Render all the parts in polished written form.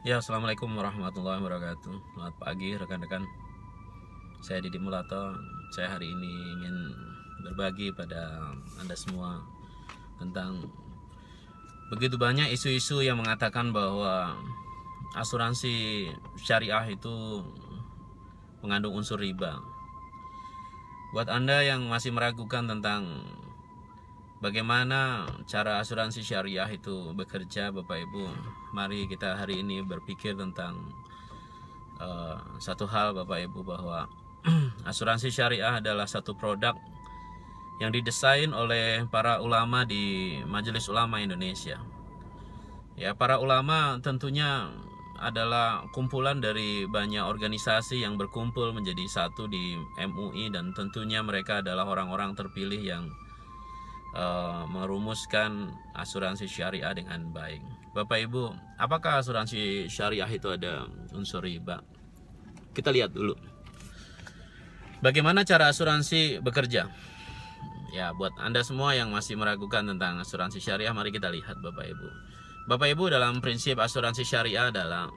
Ya, assalamualaikum warahmatullahi wabarakatuh. Selamat pagi rekan-rekan. Saya Didi Mulato. Saya hari ini ingin berbagi pada Anda semua tentang begitu banyak isu-isu yang mengatakan bahwa asuransi syariah itu mengandung unsur riba. Buat Anda yang masih meragukan tentang bagaimana cara asuransi syariah itu bekerja, Bapak Ibu, mari kita hari ini berpikir tentang satu hal, Bapak Ibu, bahwa asuransi syariah adalah satu produk yang didesain oleh para ulama di Majelis Ulama Indonesia. Ya, para ulama tentunya adalah kumpulan dari banyak organisasi yang berkumpul menjadi satu di MUI, dan tentunya mereka adalah orang-orang terpilih yang merumuskan asuransi syariah dengan baik. Bapak Ibu, apakah asuransi syariah itu ada unsur riba? Kita lihat dulu bagaimana cara asuransi bekerja. Ya, buat Anda semua yang masih meragukan tentang asuransi syariah, mari kita lihat, Bapak Ibu. Bapak Ibu, dalam prinsip asuransi syariah adalah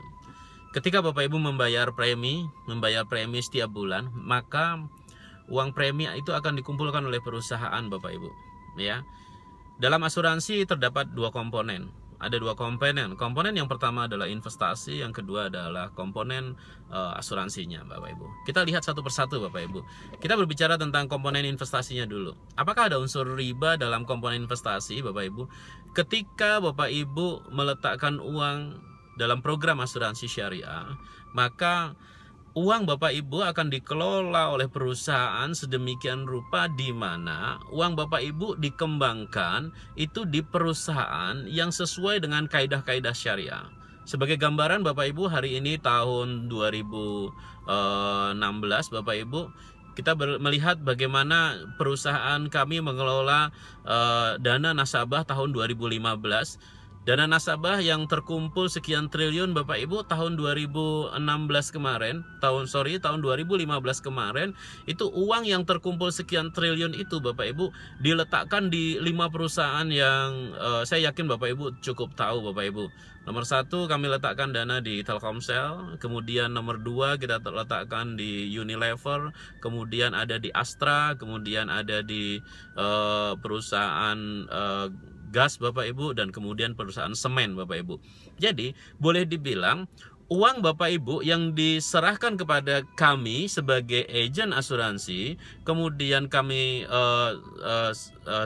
ketika Bapak Ibu membayar premi setiap bulan, maka uang premi itu akan dikumpulkan oleh perusahaan, Bapak Ibu. Ya, dalam asuransi terdapat dua komponen. Ada dua komponen. Komponen yang pertama adalah investasi, yang kedua adalah komponen asuransinya, Bapak Ibu. Kita lihat satu persatu, Bapak Ibu. Kita berbicara tentang komponen investasinya dulu. Apakah ada unsur riba dalam komponen investasi, Bapak Ibu? Ketika Bapak Ibu meletakkan uang dalam program asuransi syariah, maka uang Bapak Ibu akan dikelola oleh perusahaan sedemikian rupa di mana uang Bapak Ibu dikembangkan itu di perusahaan yang sesuai dengan kaidah-kaidah syariah. Sebagai gambaran, Bapak Ibu, hari ini tahun 2016, Bapak Ibu, kita melihat bagaimana perusahaan kami mengelola dana nasabah tahun 2015. Dana nasabah yang terkumpul sekian triliun, Bapak Ibu, tahun 2016 kemarin, tahun 2015 kemarin, itu uang yang terkumpul sekian triliun itu, Bapak Ibu, diletakkan di 5 perusahaan yang saya yakin Bapak Ibu cukup tahu, Bapak Ibu. Nomor 1 kami letakkan dana di Telkomsel, kemudian nomor 2 kita letakkan di Unilever, kemudian ada di Astra, kemudian ada di perusahaan gas, Bapak Ibu, dan kemudian perusahaan semen, Bapak Ibu. Jadi boleh dibilang uang Bapak Ibu yang diserahkan kepada kami sebagai agen asuransi, kemudian kami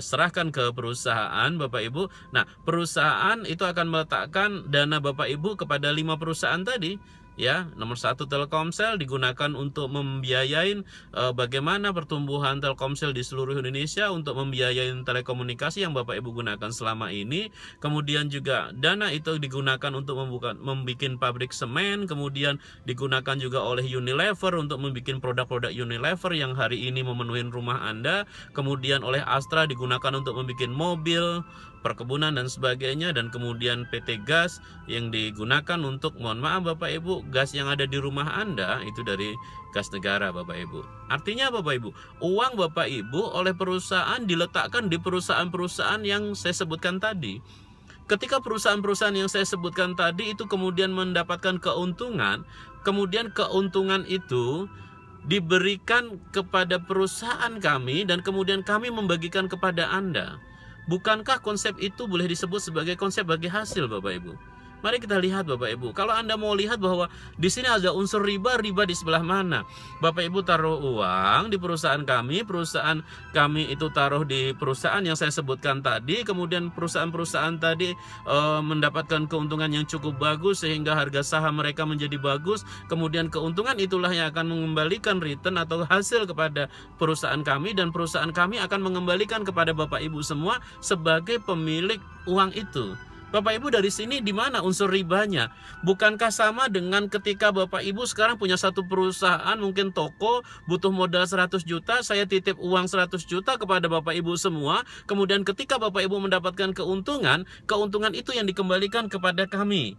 serahkan ke perusahaan, Bapak Ibu. Nah, perusahaan itu akan meletakkan dana Bapak Ibu kepada 5 perusahaan tadi. Ya, nomor 1 Telkomsel digunakan untuk membiayain bagaimana pertumbuhan Telkomsel di seluruh Indonesia, untuk membiayain telekomunikasi yang Bapak Ibu gunakan selama ini. Kemudian juga dana itu digunakan untuk membuat pabrik semen, kemudian digunakan juga oleh Unilever untuk membuat produk-produk Unilever yang hari ini memenuhi rumah Anda. Kemudian oleh Astra digunakan untuk membuat mobil, perkebunan dan sebagainya, dan kemudian PT Gas yang digunakan untuk, mohon maaf Bapak Ibu, gas yang ada di rumah Anda itu dari gas negara, Bapak Ibu. Artinya Bapak Ibu, uang Bapak Ibu oleh perusahaan diletakkan di perusahaan-perusahaan yang saya sebutkan tadi. Ketika perusahaan-perusahaan yang saya sebutkan tadi itu kemudian mendapatkan keuntungan, kemudian keuntungan itu diberikan kepada perusahaan kami dan kemudian kami membagikan kepada Anda. Bukankah konsep itu boleh disebut sebagai konsep bagi hasil, Bapak Ibu? Mari kita lihat, Bapak Ibu. Kalau Anda mau lihat bahwa di sini ada unsur riba, riba di sebelah mana? Bapak Ibu taruh uang di perusahaan kami itu taruh di perusahaan yang saya sebutkan tadi, kemudian perusahaan-perusahaan tadi mendapatkan keuntungan yang cukup bagus sehingga harga saham mereka menjadi bagus. Kemudian keuntungan itulah yang akan mengembalikan return atau hasil kepada perusahaan kami, dan perusahaan kami akan mengembalikan kepada Bapak Ibu semua sebagai pemilik uang itu. Bapak Ibu, dari sini di mana unsur ribanya? Bukankah sama dengan ketika Bapak Ibu sekarang punya satu perusahaan, mungkin toko, butuh modal 100 juta, saya titip uang 100 juta kepada Bapak Ibu semua, kemudian ketika Bapak Ibu mendapatkan keuntungan, keuntungan itu yang dikembalikan kepada kami.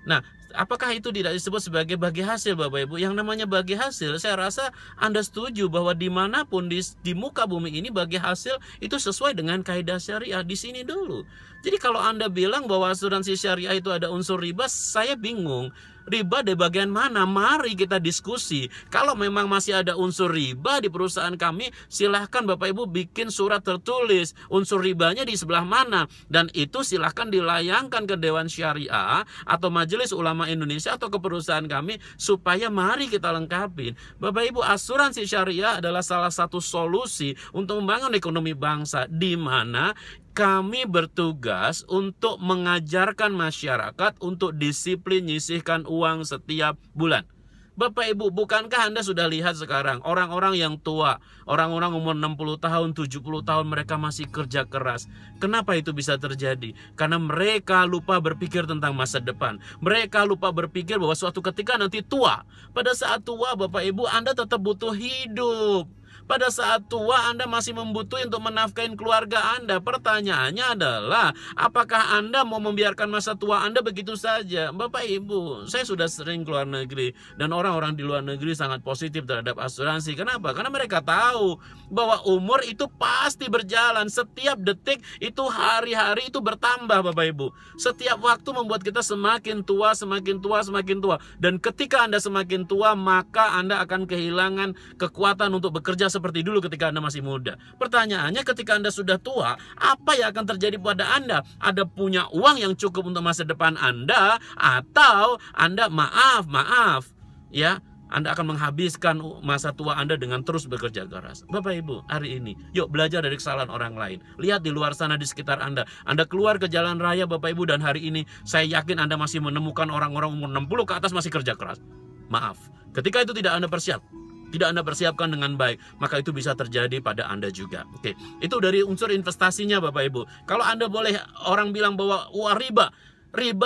Nah, apakah itu tidak disebut sebagai bagi hasil, Bapak Ibu? Yang namanya bagi hasil, saya rasa Anda setuju bahwa dimanapun di muka bumi ini bagi hasil itu sesuai dengan kaidah syariah. Di sini dulu. Jadi kalau Anda bilang bahwa asuransi syariah itu ada unsur riba, saya bingung. Riba di bagian mana? Mari kita diskusi. Kalau memang masih ada unsur riba di perusahaan kami, silahkan Bapak Ibu bikin surat tertulis unsur ribanya di sebelah mana, dan itu silahkan dilayangkan ke Dewan Syariah atau Majelis Ulama Indonesia atau ke perusahaan kami, supaya mari kita lengkapin. Bapak Ibu, asuransi syariah adalah salah satu solusi untuk membangun ekonomi bangsa, di mana kami bertugas untuk mengajarkan masyarakat untuk disiplin nyisihkan uang setiap bulan. Bapak Ibu, bukankah Anda sudah lihat sekarang orang-orang yang tua, orang-orang umur 60 tahun, 70 tahun, mereka masih kerja keras. Kenapa itu bisa terjadi? Karena mereka lupa berpikir tentang masa depan. Mereka lupa berpikir bahwa suatu ketika nanti tua. Pada saat tua, Bapak Ibu, Anda tetap butuh hidup. Pada saat tua Anda masih membutuhkan untuk menafkahin keluarga Anda. Pertanyaannya adalah, apakah Anda mau membiarkan masa tua Anda begitu saja? Bapak Ibu, saya sudah sering keluar negeri, dan orang-orang di luar negeri sangat positif terhadap asuransi. Kenapa? Karena mereka tahu bahwa umur itu pasti berjalan. Setiap detik itu, hari-hari itu bertambah, Bapak Ibu. Setiap waktu membuat kita semakin tua, semakin tua, semakin tua. Dan ketika Anda semakin tua, maka Anda akan kehilangan kekuatan untuk bekerja seperti dulu ketika Anda masih muda. Pertanyaannya, ketika Anda sudah tua, apa yang akan terjadi pada Anda? Anda punya uang yang cukup untuk masa depan Anda, atau Anda maaf ya, Anda akan menghabiskan masa tua Anda dengan terus bekerja keras. Bapak Ibu, hari ini yuk belajar dari kesalahan orang lain. Lihat di luar sana di sekitar Anda. Anda keluar ke jalan raya, Bapak Ibu, dan hari ini saya yakin Anda masih menemukan orang-orang umur 60 ke atas masih kerja keras. Maaf, ketika itu tidak Anda persiapkan dengan baik, maka itu bisa terjadi pada Anda juga. Oke, itu dari unsur investasinya, Bapak Ibu. Kalau Anda boleh, orang bilang bahwa wah, riba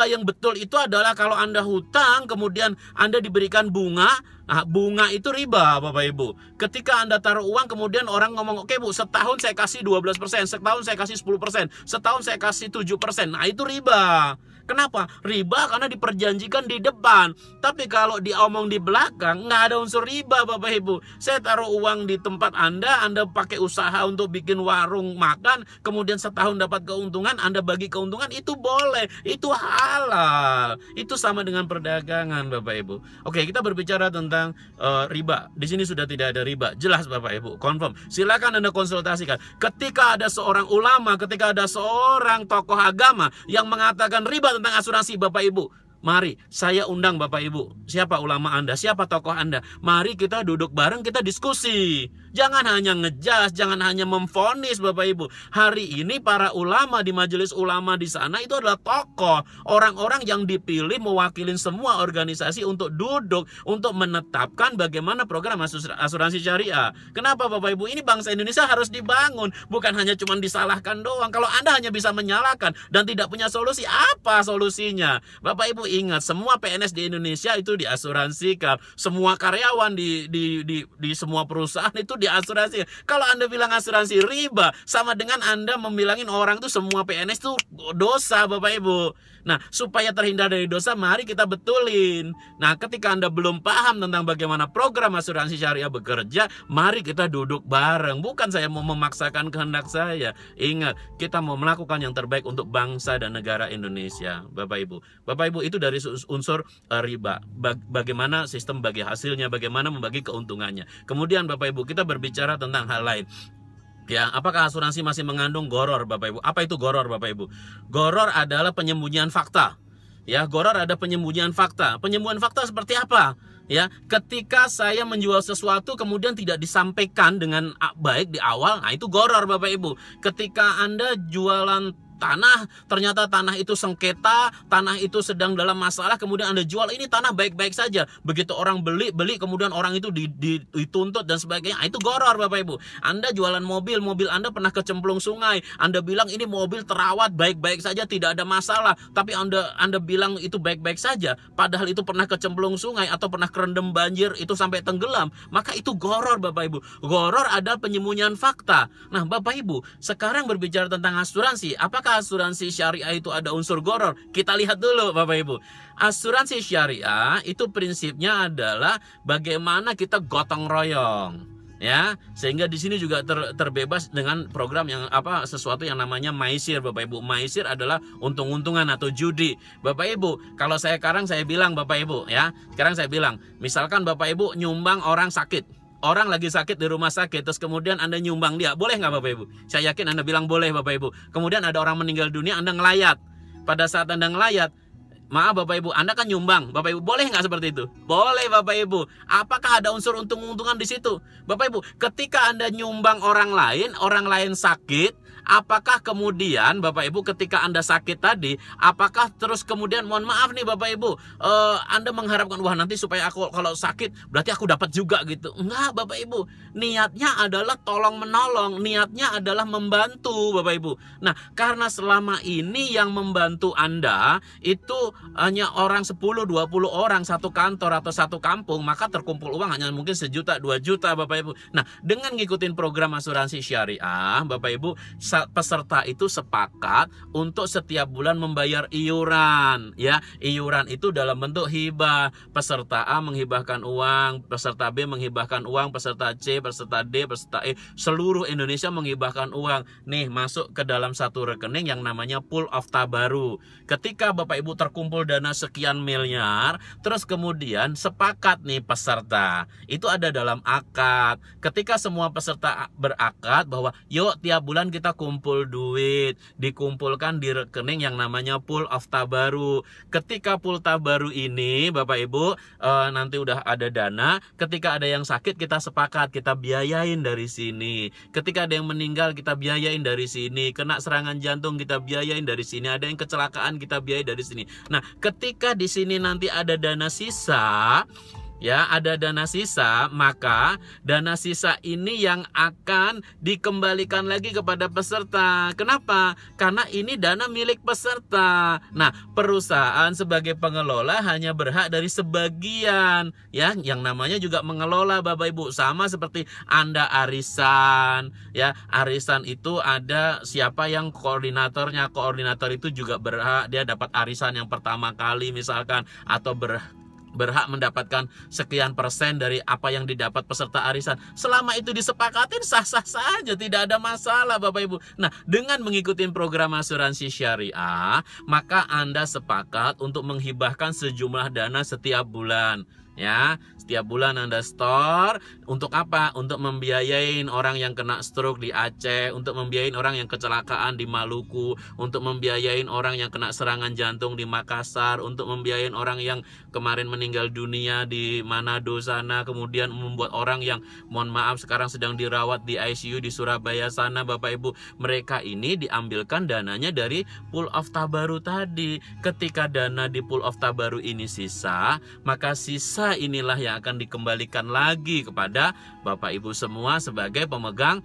yang betul itu adalah kalau Anda hutang kemudian Anda diberikan bunga. Nah, bunga itu riba, Bapak Ibu. Ketika Anda taruh uang kemudian orang ngomong, oke Bu, setahun saya kasih 12%, setahun saya kasih 10%, setahun saya kasih 7%. Nah, itu riba. Kenapa? Riba karena diperjanjikan di depan. Tapi kalau diomong di belakang, nggak ada unsur riba, Bapak Ibu. Saya taruh uang di tempat Anda pakai usaha untuk bikin warung makan, kemudian setahun dapat keuntungan, Anda bagi keuntungan, itu boleh. Itu halal. Itu sama dengan perdagangan, Bapak Ibu. Oke, kita berbicara tentang riba. Di sini sudah tidak ada riba. Jelas, Bapak Ibu, confirm. Silakan Anda konsultasikan. Ketika ada seorang ulama, ketika ada seorang tokoh agama yang mengatakan riba tentang asuransi, Bapak Ibu, mari saya undang Bapak Ibu. Siapa ulama Anda? Siapa tokoh Anda? Mari kita duduk bareng, kita diskusi. Jangan hanya ngejas, jangan hanya memvonis, Bapak Ibu. Hari ini para ulama di majelis ulama di sana itu adalah tokoh, orang-orang yang dipilih mewakilin semua organisasi untuk duduk, untuk menetapkan bagaimana program asuransi syariah. Kenapa, Bapak Ibu? Ini bangsa Indonesia harus dibangun, bukan hanya cuma disalahkan doang. Kalau Anda hanya bisa menyalahkan dan tidak punya solusi, apa solusinya? Bapak Ibu ingat, semua PNS di Indonesia itu diasuransikan, semua karyawan di semua perusahaan itu diasuransi. Kalau Anda bilang asuransi riba, sama dengan Anda membilangin orang itu semua PNS itu dosa, Bapak Ibu. Nah, supaya terhindar dari dosa, mari kita betulin. Nah, ketika Anda belum paham tentang bagaimana program asuransi syariah bekerja, mari kita duduk bareng. Bukan saya mau memaksakan kehendak saya. Ingat, kita mau melakukan yang terbaik untuk bangsa dan negara Indonesia, Bapak Ibu. Bapak Ibu, itu dari unsur riba. Bagaimana sistem bagi hasilnya, bagaimana membagi keuntungannya. Kemudian, Bapak Ibu, kita berbicara tentang hal lain. Ya, apakah asuransi masih mengandung gharar, Bapak Ibu? Apa itu gharar, Bapak Ibu? Gharar adalah penyembunyian fakta. Ya, gharar ada penyembunyian fakta. Penyembunyian fakta seperti apa? Ya, ketika saya menjual sesuatu kemudian tidak disampaikan dengan baik di awal, nah itu gharar, Bapak Ibu. Ketika Anda jualan tanah, ternyata tanah itu sengketa, tanah itu sedang dalam masalah, kemudian Anda jual, ini tanah baik-baik saja. Begitu orang beli, kemudian orang itu dituntut dan sebagainya. Itu gharar, Bapak Ibu. Anda jualan mobil Anda pernah kecemplung sungai, Anda bilang ini mobil terawat baik-baik saja, tidak ada masalah, tapi Anda bilang itu baik-baik saja, padahal itu pernah kecemplung sungai atau pernah kerendam banjir, itu sampai tenggelam. Maka itu gharar, Bapak Ibu. Gharar adalah penyembunyian fakta. Nah, Bapak Ibu, sekarang berbicara tentang asuransi. Apakah asuransi syariah itu ada unsur gharar? Kita lihat dulu, Bapak Ibu. Asuransi syariah itu prinsipnya adalah bagaimana kita gotong royong. ya, sehingga di sini juga terbebas dengan program yang sesuatu yang namanya maisir, Bapak Ibu. Maisir adalah untung-untungan atau judi. Bapak Ibu, kalau sekarang saya bilang Bapak Ibu ya, sekarang saya bilang, misalkan Bapak Ibu nyumbang orang sakit, orang lagi sakit di rumah sakit, terus kemudian Anda nyumbang dia, boleh nggak Bapak Ibu? Saya yakin Anda bilang boleh Bapak Ibu. Kemudian ada orang meninggal dunia, Anda ngelayat. Pada saat Anda ngelayat, maaf Bapak Ibu, Anda kan nyumbang, Bapak Ibu, boleh nggak seperti itu? Boleh Bapak Ibu. Apakah ada unsur untung-untungan di situ? Bapak Ibu, ketika Anda nyumbang orang lain sakit, apakah kemudian Bapak Ibu ketika Anda sakit tadi, apakah terus kemudian mohon maaf nih Bapak Ibu, Anda mengharapkan wah nanti supaya aku kalau sakit berarti aku dapat juga gitu? Enggak Bapak Ibu, niatnya adalah tolong menolong, niatnya adalah membantu Bapak Ibu. Nah, karena selama ini yang membantu Anda itu hanya orang 10-20 orang satu kantor atau satu kampung, maka terkumpul uang hanya mungkin 1 juta 2 juta Bapak Ibu. Nah, dengan ngikutin program asuransi syariah Bapak Ibu, peserta itu sepakat untuk setiap bulan membayar iuran, ya. Iuran itu dalam bentuk hibah. Peserta A menghibahkan uang, peserta B menghibahkan uang, peserta C, peserta D, peserta E, seluruh Indonesia menghibahkan uang. Nih, masuk ke dalam satu rekening yang namanya pool of tabaru. Ketika Bapak Ibu terkumpul dana sekian miliar, terus kemudian sepakat nih peserta, itu ada dalam akad. Ketika semua peserta berakad bahwa yuk tiap bulan kita kumpul duit, dikumpulkan di rekening yang namanya pool of tabaru. Ketika pool tabaru ini Bapak Ibu nanti udah ada dana, ketika ada yang sakit kita sepakat kita biayain dari sini, ketika ada yang meninggal kita biayain dari sini, kena serangan jantung kita biayain dari sini, ada yang kecelakaan kita biayain dari sini. Nah, ketika di sini nanti ada dana sisa, ya, ada dana sisa, maka dana sisa ini yang akan dikembalikan lagi kepada peserta. Kenapa? Karena ini dana milik peserta. Nah, perusahaan sebagai pengelola hanya berhak dari sebagian, ya, yang namanya juga mengelola Bapak Ibu. Sama seperti Anda arisan, ya, arisan itu ada siapa yang koordinatornya. Koordinator itu juga berhak, dia dapat arisan yang pertama kali misalkan, atau berhak mendapatkan sekian persen dari apa yang didapat peserta arisan. Selama itu disepakatin sah-sah saja, tidak ada masalah Bapak Ibu. Nah, dengan mengikuti program asuransi syariah, maka Anda sepakat untuk menghibahkan sejumlah dana setiap bulan. Ya, setiap bulan Anda store untuk apa? Untuk membiayain orang yang kena stroke di Aceh, untuk membiayain orang yang kecelakaan di Maluku, untuk membiayain orang yang kena serangan jantung di Makassar, untuk membiayain orang yang kemarin meninggal dunia di Manado sana, kemudian membuat orang yang mohon maaf sekarang sedang dirawat di ICU di Surabaya sana Bapak Ibu. Mereka ini diambilkan dananya dari pool of tabaru tadi. Ketika dana di pool of tabaru ini sisa, maka sisa inilah yang akan dikembalikan lagi kepada Bapak Ibu semua sebagai pemegang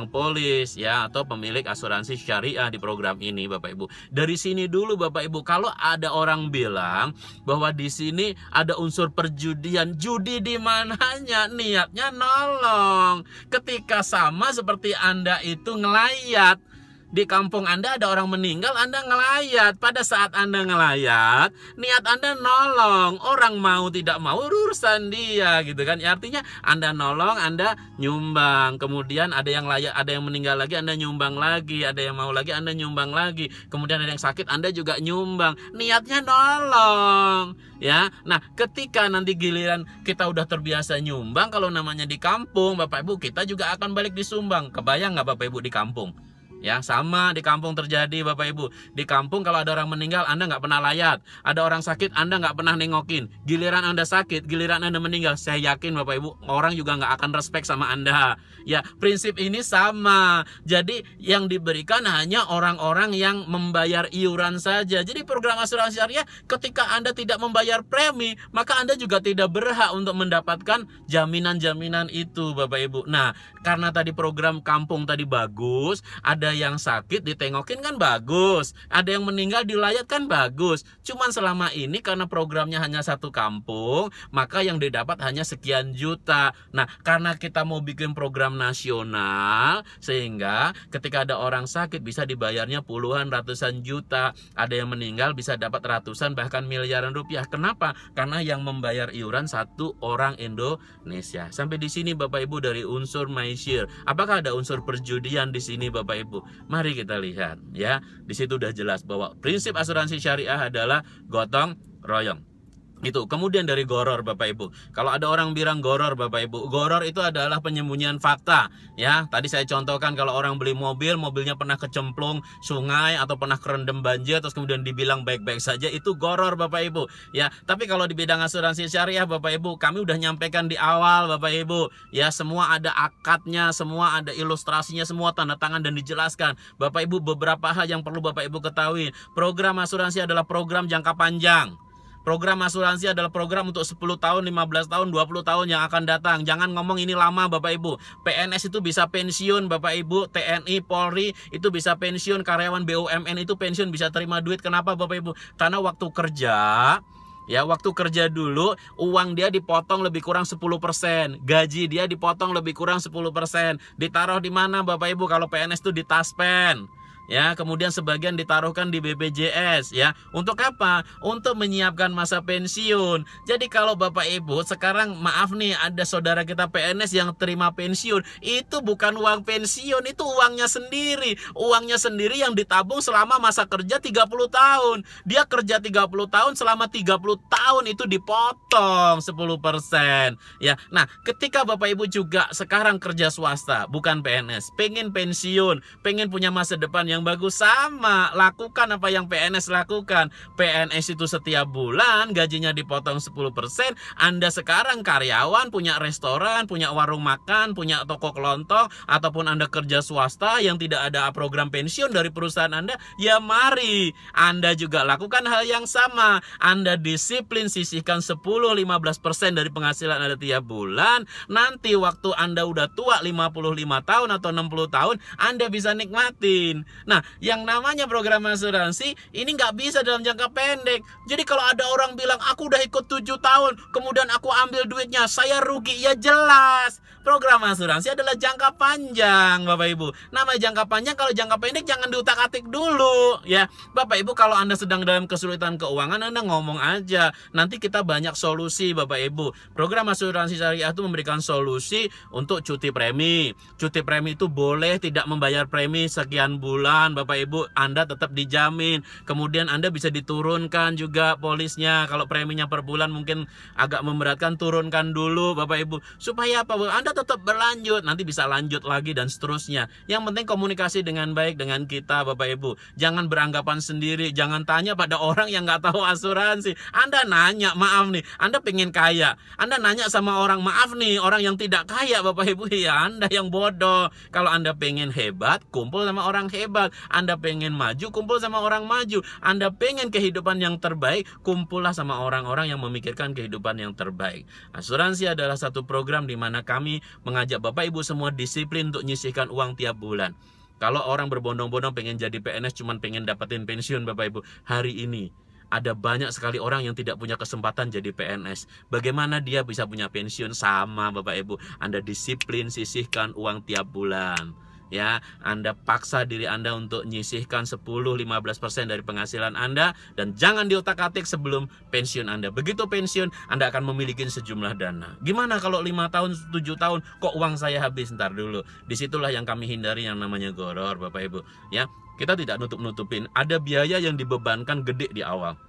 polis, ya, atau pemilik asuransi syariah di program ini Bapak Ibu. Dari sini dulu Bapak Ibu, kalau ada orang bilang bahwa di sini ada unsur perjudian, judi di mananya? Niatnya nolong. Ketika sama seperti Anda itu ngelayat, di kampung Anda ada orang meninggal, Anda ngelayat. Pada saat Anda ngelayat, niat Anda nolong. Orang mau tidak mau urusan dia, gitu kan. Ya, artinya Anda nolong, Anda nyumbang. Kemudian ada yang layak, ada yang meninggal lagi, Anda nyumbang lagi. Ada yang mau lagi, Anda nyumbang lagi. Kemudian ada yang sakit, Anda juga nyumbang. Niatnya nolong, ya. Nah, ketika nanti giliran kita udah terbiasa nyumbang, kalau namanya di kampung Bapak Ibu, kita juga akan balik disumbang. Kebayang nggak Bapak Ibu di kampung? Ya, sama di kampung terjadi Bapak Ibu. Di kampung kalau ada orang meninggal, Anda nggak pernah layat. Ada orang sakit, Anda nggak pernah nengokin. Giliran Anda sakit, giliran Anda meninggal, saya yakin Bapak Ibu, orang juga nggak akan respect sama Anda. Ya, prinsip ini sama. Jadi yang diberikan hanya orang-orang yang membayar iuran saja. Jadi program asuransi syariah, ketika Anda tidak membayar premi, maka Anda juga tidak berhak untuk mendapatkan jaminan-jaminan itu Bapak Ibu. Nah, karena tadi program kampung tadi bagus, ada ada yang sakit ditengokin kan bagus, ada yang meninggal dilayat kan bagus. Cuman selama ini karena programnya hanya satu kampung, maka yang didapat hanya sekian juta. Nah, karena kita mau bikin program nasional, sehingga ketika ada orang sakit bisa dibayarnya puluhan ratusan juta, ada yang meninggal bisa dapat ratusan bahkan miliaran rupiah. Kenapa? Karena yang membayar iuran satu orang Indonesia. Sampai di sini Bapak Ibu dari unsur MyShare. Apakah ada unsur perjudian di sini Bapak Ibu? Mari kita lihat ya. Di situ udah jelas bahwa prinsip asuransi syariah adalah gotong royong. Itu. Kemudian dari goror Bapak Ibu. Kalau ada orang bilang goror Bapak Ibu, goror itu adalah penyembunyian fakta ya. Tadi saya contohkan kalau orang beli mobil, mobilnya pernah kecemplung sungai atau pernah kerendam banjir terus kemudian dibilang baik-baik saja, itu goror Bapak Ibu ya. Tapi kalau di bidang asuransi syariah Bapak Ibu, kami udah nyampaikan di awal Bapak Ibu ya, semua ada akadnya, semua ada ilustrasinya, semua tanda tangan dan dijelaskan. Bapak Ibu, beberapa hal yang perlu Bapak Ibu ketahui. Program asuransi adalah program jangka panjang. Program asuransi adalah program untuk 10 tahun, 15 tahun, 20 tahun yang akan datang. Jangan ngomong ini lama Bapak Ibu. PNS itu bisa pensiun Bapak Ibu, TNI, Polri itu bisa pensiun, karyawan BUMN itu pensiun bisa terima duit. Kenapa Bapak Ibu? Karena waktu kerja ya, waktu kerja dulu uang dia dipotong lebih kurang 10%, gaji dia dipotong lebih kurang 10%. Ditaruh di mana Bapak Ibu? Kalau PNS itu di Taspen. Ya, kemudian sebagian ditaruhkan di BPJS ya. Untuk apa? Untuk menyiapkan masa pensiun. Jadi kalau Bapak Ibu sekarang maaf nih ada saudara kita PNS yang terima pensiun, itu bukan uang pensiun, itu uangnya sendiri. Uangnya sendiri yang ditabung selama masa kerja 30 tahun. Dia kerja 30 tahun, selama 30 tahun itu dipotong 10% ya. Nah, ketika Bapak Ibu juga sekarang kerja swasta, bukan PNS, pengen pensiun, pengen punya masa depan yang bagus, sama lakukan apa yang PNS lakukan. PNS itu setiap bulan gajinya dipotong 10%. Anda sekarang karyawan, punya restoran, punya warung makan, punya toko kelontong, ataupun Anda kerja swasta yang tidak ada program pensiun dari perusahaan Anda, ya mari Anda juga lakukan hal yang sama. Anda disiplin sisihkan 10-15% dari penghasilan Anda tiap bulan. Nanti waktu Anda udah tua 55 tahun atau 60 tahun, Anda bisa nikmatin. Nah, yang namanya program asuransi ini nggak bisa dalam jangka pendek. Jadi kalau ada orang bilang aku udah ikut 7 tahun, kemudian aku ambil duitnya, saya rugi, ya jelas. Program asuransi adalah jangka panjang Bapak Ibu. Nama jangka panjang, kalau jangka pendek jangan diutak-atik dulu ya. Bapak Ibu, kalau Anda sedang dalam kesulitan keuangan, Anda ngomong aja. Nanti kita banyak solusi Bapak Ibu. Program asuransi syariah itu memberikan solusi untuk cuti premi. Cuti premi itu boleh tidak membayar premi sekian bulan Bapak Ibu, Anda tetap dijamin. Kemudian Anda bisa diturunkan juga polisnya. Kalau preminya per bulan mungkin agak memberatkan, turunkan dulu Bapak Ibu. Supaya apa? Anda tetap berlanjut, nanti bisa lanjut lagi dan seterusnya. Yang penting komunikasi dengan baik dengan kita Bapak Ibu. Jangan beranggapan sendiri, jangan tanya pada orang yang nggak tahu asuransi. Anda nanya, maaf nih, Anda pengen kaya, Anda nanya sama orang, maaf nih, orang yang tidak kaya Bapak Ibu, ya Anda yang bodoh. Kalau Anda pengen hebat, kumpul sama orang hebat. Anda pengen maju, kumpul sama orang maju. Anda pengen kehidupan yang terbaik, kumpullah sama orang-orang yang memikirkan kehidupan yang terbaik. Asuransi adalah satu program di mana kami mengajak Bapak Ibu semua disiplin untuk nyisihkan uang tiap bulan. Kalau orang berbondong-bondong pengen jadi PNS, cuman pengen dapetin pensiun Bapak Ibu, hari ini ada banyak sekali orang yang tidak punya kesempatan jadi PNS. Bagaimana dia bisa punya pensiun? Sama Bapak Ibu, Anda disiplin sisihkan uang tiap bulan. Ya, Anda paksa diri Anda untuk nyisihkan 10-15% dari penghasilan Anda, dan jangan diotak-atik sebelum pensiun Anda. Begitu pensiun, Anda akan memiliki sejumlah dana. Gimana kalau 5 tahun, 7 tahun kok uang saya habis? Ntar dulu. Disitulah yang kami hindari yang namanya goror Bapak Ibu. Ya, kita tidak nutup-nutupin. Ada biaya yang dibebankan gede di awal.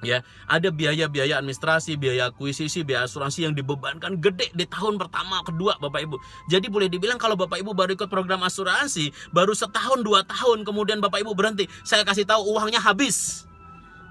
Ya, ada biaya-biaya administrasi, biaya akuisisi, biaya asuransi yang dibebankan gede di tahun pertama, kedua Bapak Ibu. Jadi boleh dibilang kalau Bapak Ibu baru ikut program asuransi, baru setahun 2 tahun, kemudian Bapak Ibu berhenti, saya kasih tahu uangnya habis.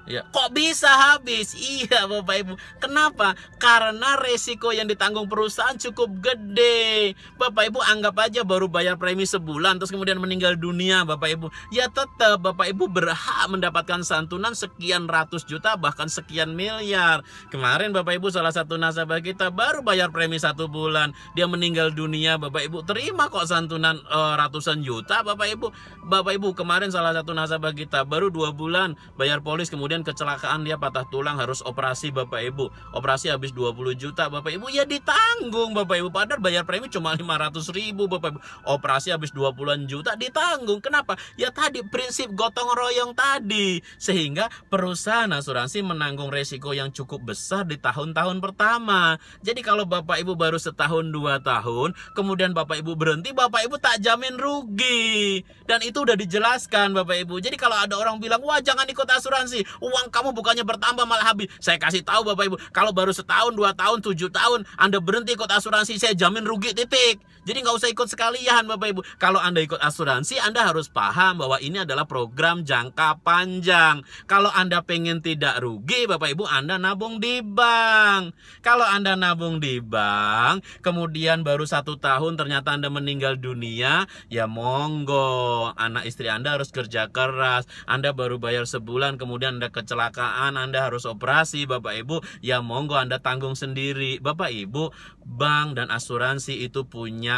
Ya, kok bisa habis? Iya Bapak Ibu. Kenapa? Karena resiko yang ditanggung perusahaan cukup gede. Bapak Ibu anggap aja baru bayar premi sebulan terus kemudian meninggal dunia Bapak Ibu. Ya tetap Bapak Ibu berhak mendapatkan santunan sekian ratus juta bahkan sekian miliar. Kemarin Bapak Ibu salah satu nasabah kita baru bayar premi 1 bulan. Dia meninggal dunia Bapak Ibu. Terima kok santunan ratusan juta Bapak Ibu. Bapak Ibu kemarin salah satu nasabah kita baru 2 bulan bayar polis, kemudian kecelakaan dia patah tulang harus operasi Bapak Ibu. Operasi habis 20 juta Bapak Ibu, ya ditanggung Bapak Ibu. Padahal bayar premi cuma 500.000 Bapak Ibu. Operasi habis 20-an juta ditanggung. Kenapa? Ya tadi prinsip gotong royong tadi. Sehingga perusahaan asuransi menanggung resiko yang cukup besar di tahun-tahun pertama. Jadi kalau Bapak Ibu baru setahun 2 tahun, kemudian Bapak Ibu berhenti, Bapak Ibu tak jamin rugi. Dan itu udah dijelaskan Bapak Ibu. Jadi kalau ada orang bilang, wah jangan ikut asuransi, uang kamu bukannya bertambah malah habis. Saya kasih tahu Bapak Ibu, kalau baru setahun, 2 tahun, 7 tahun Anda berhenti ikut asuransi, saya jamin rugi titik. Jadi nggak usah ikut sekalian Bapak Ibu. Kalau Anda ikut asuransi, Anda harus paham bahwa ini adalah program jangka panjang. Kalau Anda pengen tidak rugi Bapak Ibu, Anda nabung di bank. Kalau Anda nabung di bank, kemudian baru 1 tahun ternyata Anda meninggal dunia, ya monggo, anak istri Anda harus kerja keras. Anda baru bayar sebulan, kemudian Anda kecelakaan, Anda harus operasi Bapak Ibu, ya monggo Anda tanggung sendiri. Bapak Ibu, bank dan asuransi itu punya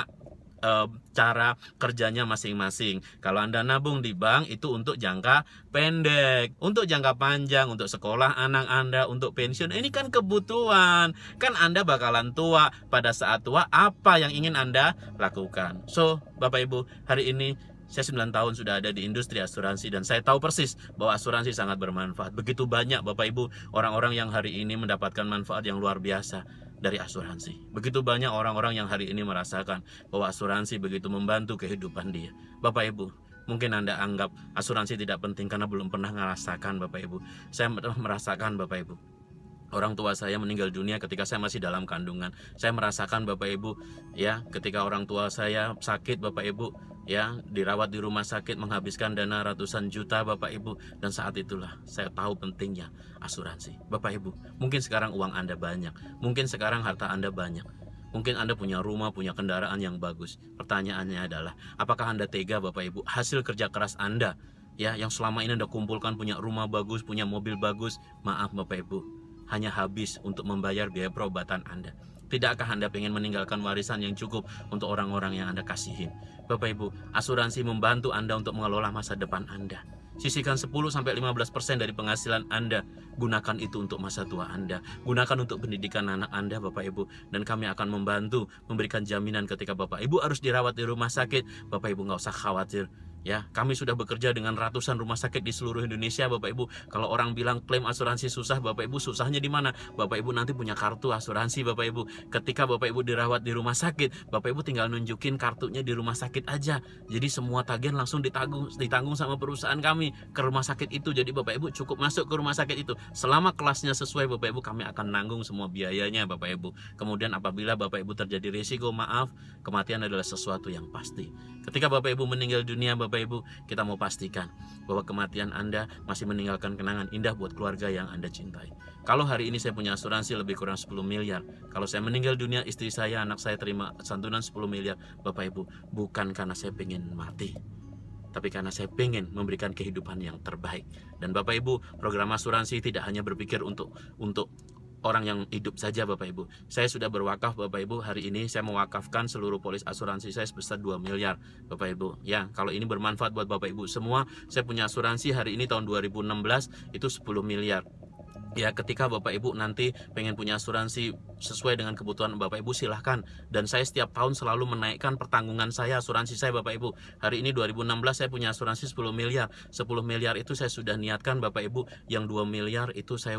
cara kerjanya masing-masing. Kalau Anda nabung di bank itu untuk jangka pendek, untuk jangka panjang, untuk sekolah anak Anda, untuk pensiun. Ini kan kebutuhan. Kan Anda bakalan tua. Pada saat tua apa yang ingin Anda lakukan? So, Bapak Ibu, hari ini saya 9 tahun sudah ada di industri asuransi dan saya tahu persis bahwa asuransi sangat bermanfaat. Begitu banyak Bapak Ibu orang-orang yang hari ini mendapatkan manfaat yang luar biasa dari asuransi. Begitu banyak orang-orang yang hari ini merasakan bahwa asuransi begitu membantu kehidupan dia. Bapak Ibu, mungkin Anda anggap asuransi tidak penting karena belum pernah merasakan Bapak Ibu. Saya merasakan Bapak Ibu. Orang tua saya meninggal dunia ketika saya masih dalam kandungan. Saya merasakan Bapak Ibu, ya, ketika orang tua saya sakit Bapak Ibu, ya, dirawat di rumah sakit menghabiskan dana ratusan juta Bapak Ibu. Dan saat itulah saya tahu pentingnya asuransi. Bapak Ibu, mungkin sekarang uang Anda banyak, mungkin sekarang harta Anda banyak, mungkin Anda punya rumah, punya kendaraan yang bagus. Pertanyaannya adalah, apakah Anda tega Bapak Ibu hasil kerja keras Anda, ya, yang selama ini Anda kumpulkan, punya rumah bagus, punya mobil bagus, maaf Bapak Ibu, hanya habis untuk membayar biaya perobatan Anda? Tidakkah Anda ingin meninggalkan warisan yang cukup untuk orang-orang yang Anda kasihin? Bapak Ibu, asuransi membantu Anda untuk mengelola masa depan Anda. Sisihkan 10-15% dari penghasilan Anda. Gunakan itu untuk masa tua Anda. Gunakan untuk pendidikan anak Anda Bapak Ibu. Dan kami akan membantu memberikan jaminan ketika Bapak Ibu harus dirawat di rumah sakit. Bapak Ibu nggak usah khawatir. Ya, kami sudah bekerja dengan ratusan rumah sakit di seluruh Indonesia Bapak Ibu. Kalau orang bilang klaim asuransi susah, Bapak Ibu, susahnya di mana? Bapak Ibu nanti punya kartu asuransi Bapak Ibu. Ketika Bapak Ibu dirawat di rumah sakit, Bapak Ibu tinggal nunjukin kartunya di rumah sakit aja. Jadi semua tagihan langsung ditanggung sama perusahaan kami ke rumah sakit itu. Jadi Bapak Ibu cukup masuk ke rumah sakit itu. Selama kelasnya sesuai Bapak Ibu, kami akan nanggung semua biayanya Bapak Ibu. Kemudian apabila Bapak Ibu terjadi risiko, maaf, kematian adalah sesuatu yang pasti. Ketika Bapak Ibu meninggal dunia Bapak Ibu, kita mau pastikan bahwa kematian Anda masih meninggalkan kenangan indah buat keluarga yang Anda cintai. Kalau hari ini saya punya asuransi lebih kurang 10 miliar, kalau saya meninggal dunia, istri saya, anak saya terima santunan 10 miliar, Bapak Ibu, bukan karena saya pengen mati, tapi karena saya pengen memberikan kehidupan yang terbaik. Dan Bapak Ibu, program asuransi tidak hanya berpikir untuk orang yang hidup saja Bapak Ibu. Saya sudah berwakaf Bapak Ibu. Hari ini saya mewakafkan seluruh polis asuransi saya sebesar 2 miliar Bapak Ibu. Ya, kalau ini bermanfaat buat Bapak Ibu semua, saya punya asuransi hari ini tahun 2016 itu 10 miliar. Ya, ketika Bapak Ibu nanti pengen punya asuransi sesuai dengan kebutuhan Bapak Ibu, silahkan. Dan saya setiap tahun selalu menaikkan pertanggungan saya, asuransi saya Bapak Ibu. Hari ini 2016 saya punya asuransi 10 miliar. 10 miliar itu saya sudah niatkan Bapak Ibu. Yang 2 miliar itu saya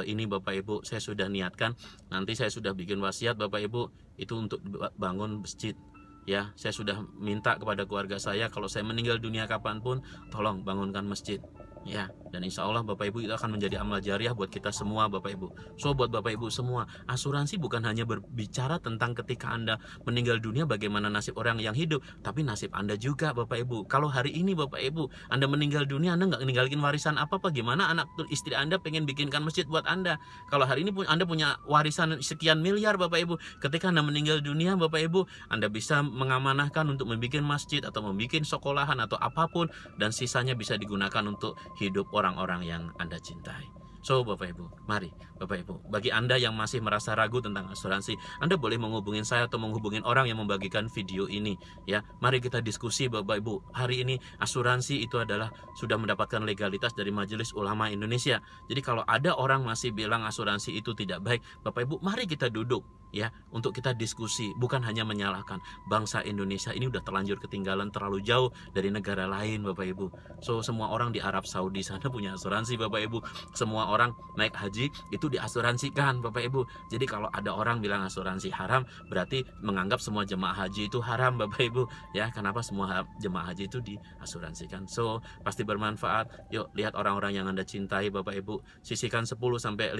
ini Bapak Ibu, saya sudah niatkan. Nanti saya sudah bikin wasiat Bapak Ibu, itu untuk bangun masjid. Ya, saya sudah minta kepada keluarga saya, kalau saya meninggal dunia kapanpun, tolong bangunkan masjid. Ya, dan insya Allah Bapak Ibu itu akan menjadi amal jariah buat kita semua Bapak Ibu. So buat Bapak Ibu semua, asuransi bukan hanya berbicara tentang ketika Anda meninggal dunia bagaimana nasib orang yang hidup, tapi nasib Anda juga Bapak Ibu. Kalau hari ini Bapak Ibu Anda meninggal dunia, Anda nggak ninggalin warisan apa-apa, gimana anak istri Anda pengen bikinkan masjid buat Anda? Kalau hari ini Anda punya warisan sekian miliar Bapak Ibu, ketika Anda meninggal dunia Bapak Ibu, Anda bisa mengamanahkan untuk membuat masjid atau membuat sekolahan atau apapun, dan sisanya bisa digunakan untuk hidup orang-orang yang Anda cintai. So Bapak Ibu, mari Bapak Ibu, bagi Anda yang masih merasa ragu tentang asuransi, Anda boleh menghubungin saya atau menghubungin orang yang membagikan video ini ya. Mari kita diskusi Bapak Ibu. Hari ini asuransi itu adalah sudah mendapatkan legalitas dari Majelis Ulama Indonesia. Jadi kalau ada orang masih bilang asuransi itu tidak baik, Bapak Ibu, mari kita duduk ya untuk kita diskusi, bukan hanya menyalahkan. Bangsa Indonesia ini udah terlanjur ketinggalan terlalu jauh dari negara lain Bapak Ibu. So semua orang di Arab Saudi sana punya asuransi Bapak Ibu. Semua orang naik haji itu diasuransikan Bapak Ibu. Jadi kalau ada orang bilang asuransi haram, berarti menganggap semua jemaah haji itu haram Bapak Ibu ya. Kenapa semua jemaah haji itu diasuransikan? So pasti bermanfaat. Yuk lihat orang-orang yang Anda cintai Bapak Ibu, sisihkan 10-15%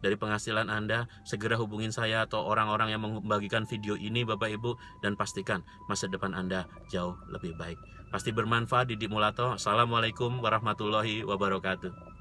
dari penghasilan Anda, segera hubungin saya atau orang-orang yang membagikan video ini Bapak Ibu, dan pastikan masa depan Anda jauh lebih baik. Pasti bermanfaat. Didik Mulato. Assalamualaikum warahmatullahi wabarakatuh.